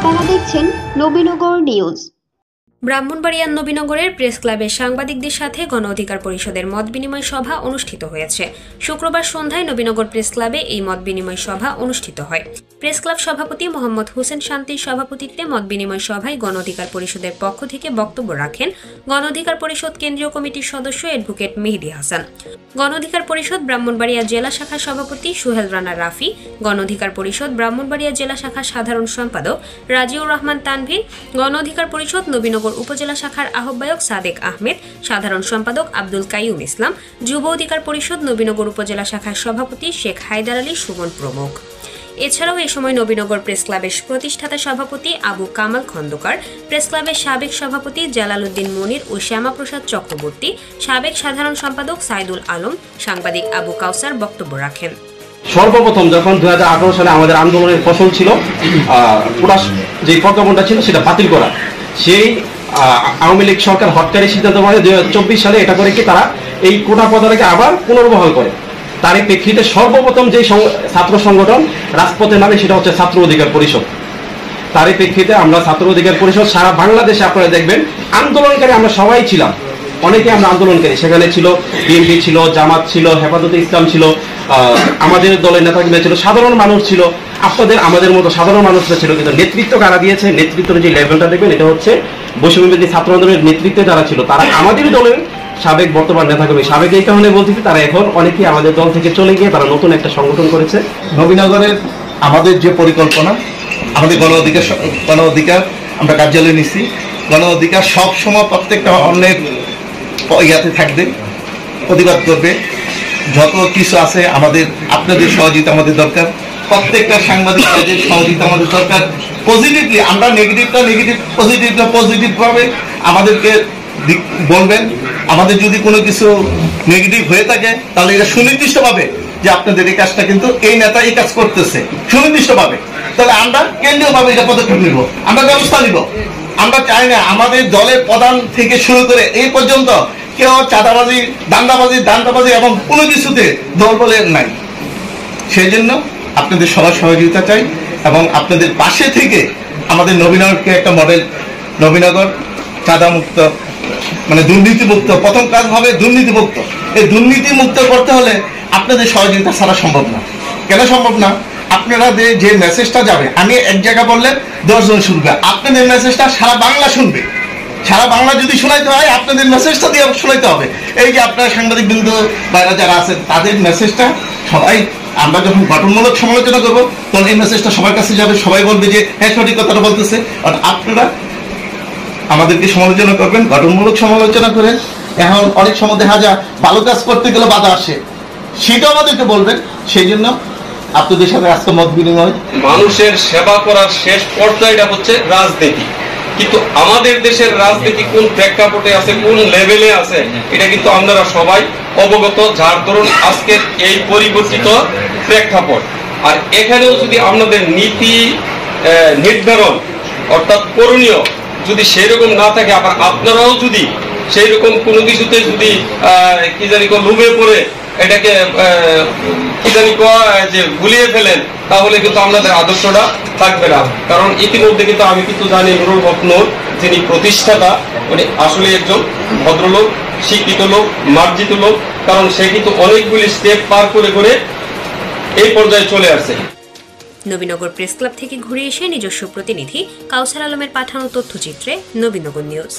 আপনারা দেখছেন নবীনগর নিউজ। ব্রাহ্মণবাড়িয়ার নবীনগরের প্রেস ক্লাবের সাংবাদিকদের সাথে গণ অধিকার পরিষদের মত বিনিময় সভা অনুষ্ঠিত হয়েছে। শুক্রবার সন্ধ্যায় নবীনগর প্রেস ক্লাবে এই মত বিনিময় সভা অনুষ্ঠিত হয়। প্রেস ক্লাব সভাপতি মোহাম্মদ হোসেন শান্তির সভাপতিত্বে মত বিনিময় সভায় গণ অধিকার পরিষদের পক্ষ থেকে বক্তব্য রাখেন গণ অধিকার পরিষদ কেন্দ্রীয় কমিটির সদস্য অ্যাডভোকেট মেহেদী হাসান, গণ অধিকার পরিষদ ব্রাহ্মণবাড়িয়া জেলা শাখার সভাপতি সোহেল রানা রাফি, গণ অধিকার পরিষদ ব্রাহ্মণবাড়িয়া জেলা শাখার সাধারণ সম্পাদক রাজিউর রহমান তানভীর, গণ অধিকার পরিষদ নবীনগর উপজেলা শাখার আহ্বায়ক সাদেক আহমেদ, সাধারণ সম্পাদক আব্দুল কাইয়ুম ইসলাম, যুব অধিকার পরিষদ নবীনগর উপজেলা শাখার সভাপতি শেখ হায়দার আলী সুমন প্রমুখ। এছাড়াও এ সময় নবীনগর প্রেস ক্লাবের প্রতিষ্ঠাতা সভাপতি আবু কামাল খন্দকার, প্রেস ক্লাবের সাবেক সভাপতি জালালউদ্দিন মনির ও শ্যামাপ্রসাদ চক্রবর্তী, সাবেক সাধারণ সম্পাদক সাইদুল আলম, সাংবাদিক আবু কাউসার বক্তব্য রাখেন। সর্বপ্রথম যখন 2018 সালে আমাদের আন্দোলনের ফসল ছিল পুরা যে প্রজ্ঞাপনটা ছিল সেটা বাতিল করা, সেই আওয়ামী লীগ সরকার হটকারী সিদ্ধান্ত মানে 2024 সালে এটা করে কি তারা এই কোটা পদাটাকে আবার পুনর্বহাল করে। তারই প্রেক্ষিতে সর্বপ্রথম যে ছাত্র সংগঠন রাজপথে নামে সেটা হচ্ছে ছাত্র অধিকার পরিষদ। তারই প্রেক্ষিতে আমরা ছাত্র অধিকার পরিষদ সারা বাংলাদেশে আপনারা দেখবেন আন্দোলনকারী আমরা সবাই ছিলাম, অনেকে আমরা আন্দোলনকারী, সেখানে ছিল বিএনপি ছিল, জামাত ছিল, হেফাজতে ইসলাম ছিল, আমাদের দলের নেতাকর্মীরা ছিল, সাধারণ মানুষ ছিল, আপনাদের আমাদের মতো সাধারণ মানুষরা ছিল। কিন্তু নেতৃত্ব কারা দিয়েছে, নেতৃত্বের যে লেভেলটা দেখবেন এটা হচ্ছে বৈষম্যবিরোধী ছাত্র আন্দোলনের নেতৃত্বে যারা ছিল তারা আমাদের দলের সাবেক বর্তমান নেতাকর্মী। সাবেক এই কারণে বলতেছি তারা এখন অনেকেই আমাদের দল থেকে চলে গিয়ে তারা নতুন একটা সংগঠন করেছে। নবীনগরের আমাদের যে পরিকল্পনা, আমাদের গণ অধিকার আমরা কার্যালয়ে নিচ্ছি। গণ অধিকার সবসময় প্রত্যেকটা অন্যের ইয়াতে থাকবে, প্রতিবাদ করবে। যত কিছু আছে আমাদের আপনাদের সহযোগিতা আমাদের দরকার, প্রত্যেকটা সাংবাদিক সহযোগিতা আমাদের দরকার। পজিটিভলি আমরা নেগেটিভটা নেগেটিভ, পজিটিভটা পজিটিভ ভাবে আমাদেরকে বলবেন। আমাদের যদি কোনো কিছু নেগেটিভ হয়ে থাকে তাহলে এটা সুনির্দিষ্টভাবে যে আপনাদের এই কাজটা কিন্তু এই নেতা এই কাজ করতেছে সুনির্দিষ্টভাবে, তাহলে আমরা কেন্দ্রীয়ভাবে এটা পদক্ষেপ নিব, আমরা ব্যবস্থা নিব। আমরা চাই না আমাদের দলের প্রধান থেকে শুরু করে এই পর্যন্ত কেউ চাঁদাবাজি, দান্দাবাজি এবং কোনো কিছুতে দল বলে নাই। সেই জন্য আপনাদের সবার সহযোগিতা চাই এবং আপনাদের পাশে থেকে আমাদের নবীনগরকে একটা মডেল, নবীনগর চাঁদামুক্ত মানে দুর্নীতিমুক্ত, প্রথম কাজ হবে দুর্নীতিমুক্ত। এই দুর্নীতিমুক্ত করতে হলে আপনাদের সহযোগিতা ছাড়া সম্ভব না। কেন সম্ভব না? আপনারা যে মেসেজটা যাবে, আমি এক জায়গা বললে 10 জন শুনবে, আপনাদের মেসেজটা সারা বাংলা শুনবে। সারা বাংলা যদি শোনাইতে হয় আপনাদের মেসেজটা দিয়ে শোনাইতে হবে। এই যে আপনারা সাংবাদিক বিন্দু বাইরে যারা আছেন তাদের মেসেজটা সবাই, আমরা যখন গঠনমূলক সমালোচনা করবো তখন এই মেসেজটা সবার কাছে যাবে, সবাই বলবে যে হ্যাঁ সঠিক কথাটা বলতেছে। আর আপনারা আমাদেরকে সমালোচনা করবেন, গঠনমূলক সমালোচনা করে। এখন অনেক সময় দেখা যায় ভালো কাজ করতে গেলে বাধা আসে, সেটাও আমাদেরকে বলবেন। সেই জন্য আপনাদের সাথে আজকে মত বিনিময়। মানুষের সেবা করার শেষ পর্যায়টা হচ্ছে রাজনীতি, কিন্তু আমাদের দেশের রাজনীতি কোন প্রেক্ষাপটে আছে, কোন লেভেলে আছে এটা কিন্তু আপনারা সবাই অবগত, যার দরুন আজকের এই পরিবর্তিত প্রেক্ষাপট। আর এখানেও যদি আপনাদের নীতি নির্ধারণ অর্থাৎ করণীয় যদি সেই রকম না থাকে, আবার আপনারাও যদি সেই রকম কোনো কিছুতে যদি কি জানি লুভে পড়ে এটাকে কি জানি যে গুলিয়ে ফেলেন, তাহলে কিন্তু আপনাদের আদর্শটা থাকবে না। কারণ ইতিমধ্যে কিন্তু আমি কিন্তু জানি নুরুল হক নূর যিনি প্রতিষ্ঠাতা, উনি আসলে একজন ভদ্রলোক, শিক্ষিত লোক, মার্জিত লোক। কারণ সে কিন্তু অনেকগুলি স্টেপ পার করে করে এই পর্যায়ে চলে আসছে। নবীনগর প্রেস ক্লাব থেকে ঘুরে এসে নিজস্ব প্রতিনিধি কাউসার আলমের পাঠানো তথ্যচিত্রে নবীনগর নিউজ।